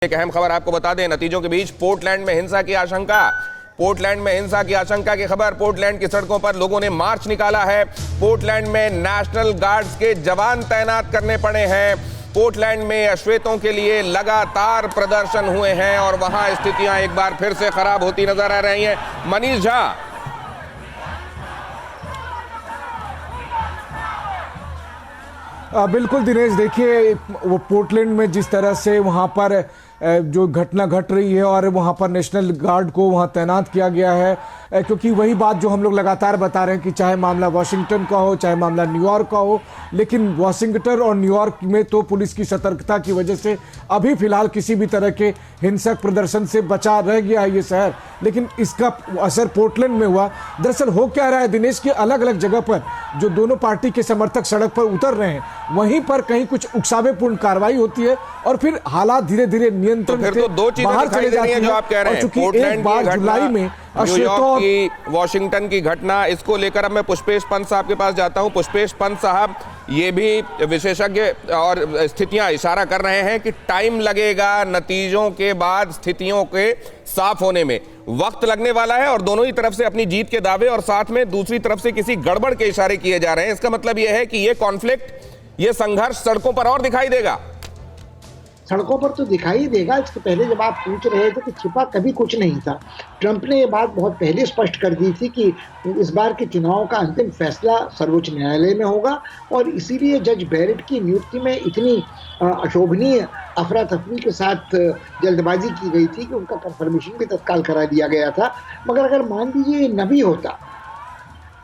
एक अहम खबर आपको बता दें, नतीजों के बीच पोर्टलैंड में हिंसा की आशंका। पोर्टलैंड में हिंसा की आशंका की खबर। पोर्टलैंड की सड़कों पर लोगों ने मार्च निकाला है। पोर्टलैंड में नेशनल गार्ड्स के जवान तैनात करने पड़े हैं। पोर्टलैंड में अश्वेतों के लिए लगातार प्रदर्शन हुए हैं और वहां स्थितियां एक बार फिर से खराब होती नजर आ रही हैं। मनीष झा, बिल्कुल दिनेश, देखिए वो पोर्टलैंड में जिस तरह से वहाँ पर जो घटना घट रही है और वहाँ पर नेशनल गार्ड को वहाँ तैनात किया गया है, क्योंकि वही बात जो हम लोग लगातार बता रहे हैं कि चाहे मामला वाशिंगटन का हो चाहे मामला न्यूयॉर्क का हो, लेकिन वाशिंगटन और न्यूयॉर्क में तो पुलिस की सतर्कता की वजह से अभी फिलहाल किसी भी तरह के हिंसक प्रदर्शन से बचा रह गया है ये शहर। लेकिन इसका असर पोर्टलैंड में हुआ। दरअसल हो क्या रहा है दिनेश, की अलग अलग जगह पर जो दोनों पार्टी के समर्थक सड़क पर उतर रहे हैं, वहीं पर कहीं कुछ उकसावेपूर्ण कार्रवाई होती है और फिर हालात धीरे धीरे नियंत्रण फिर तो दो चीजें दिखाई दे रही हैं जो आप कह रहे हैं। पोर्टलैंड की घटना, न्यूयॉर्क की, वाशिंगटन की घटना, इसको लेकर अब मैं पुष्पेश पंत साहब के पास जाता हूं। पुष्पेश पंत साहब, ये भी विशेषज्ञ और स्थितियां इशारा कर रहे हैं कि टाइम लगेगा नतीजों के बाद स्थितियों के साफ होने में, वक्त लगने वाला है और दोनों ही तरफ से अपनी जीत के दावे और साथ में दूसरी तरफ से किसी गड़बड़ के इशारे किए जा रहे हैं। इसका मतलब यह है कि ये कॉन्फ्लिक्ट, ये संघर्ष सड़कों पर और दिखाई देगा। सड़कों पर तो दिखाई देगा। इससे पहले जब आप पूछ रहे थे कि छिपा कभी कुछ नहीं था, ट्रंप ने ये बात बहुत पहले स्पष्ट कर दी थी कि इस बार के चुनाव का अंतिम फैसला सर्वोच्च न्यायालय में होगा और इसीलिए जज बैरेट की नियुक्ति में इतनी अशोभनीय अफरा तफरी के साथ जल्दबाजी की गई थी कि उनका कंफर्मेशन भी तत्काल करा दिया गया था। मगर अगर मान लीजिए न भी होता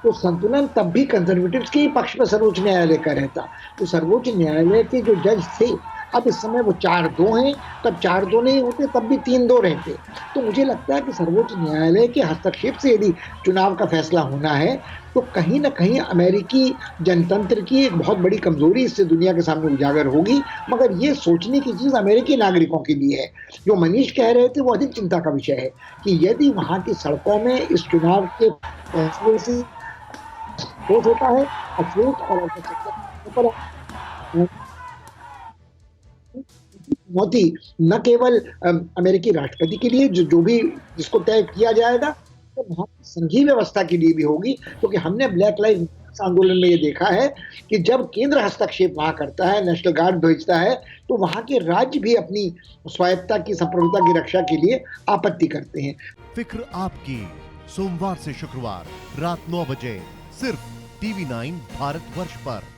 तो संतुलन तब भी कंजर्वेटिव्स के ही पक्ष में सर्वोच्च न्यायालय का रहता। तो सर्वोच्च न्यायालय के जो जज थे, अब इस समय वो 4-2 हैं, तब 4-2 नहीं होते तब भी 3-2 रहते। तो मुझे लगता है कि सर्वोच्च न्यायालय के हस्तक्षेप से यदि चुनाव का फैसला होना है तो कहीं ना कहीं अमेरिकी जनतंत्र की एक बहुत बड़ी कमजोरी इससे दुनिया के सामने उजागर होगी। मगर ये सोचने की चीज अमेरिकी नागरिकों के लिए है। जो मनीष कह रहे थे वो अधिक चिंता का विषय है कि यदि वहां की सड़कों में इस चुनाव के फैसले से होता है और चुनौती न केवल अमेरिकी राष्ट्रपति के लिए जो भी जिसको तय किया जाएगा, तो वहां की संघीय व्यवस्था के लिए भी होगी। क्योंकि हमने ब्लैक लाइव्स आंदोलन में ये देखा है कि जब केंद्र हस्तक्षेप वहां करता है, नेशनल गार्ड भेजता है, तो वहां के राज्य भी अपनी स्वायत्तता की, संप्रभुता की रक्षा के लिए आपत्ति करते हैं। फिक्र आपकी, सोमवार से शुक्रवार रात 9 बजे सिर्फ TV9 भारतवर्ष पर।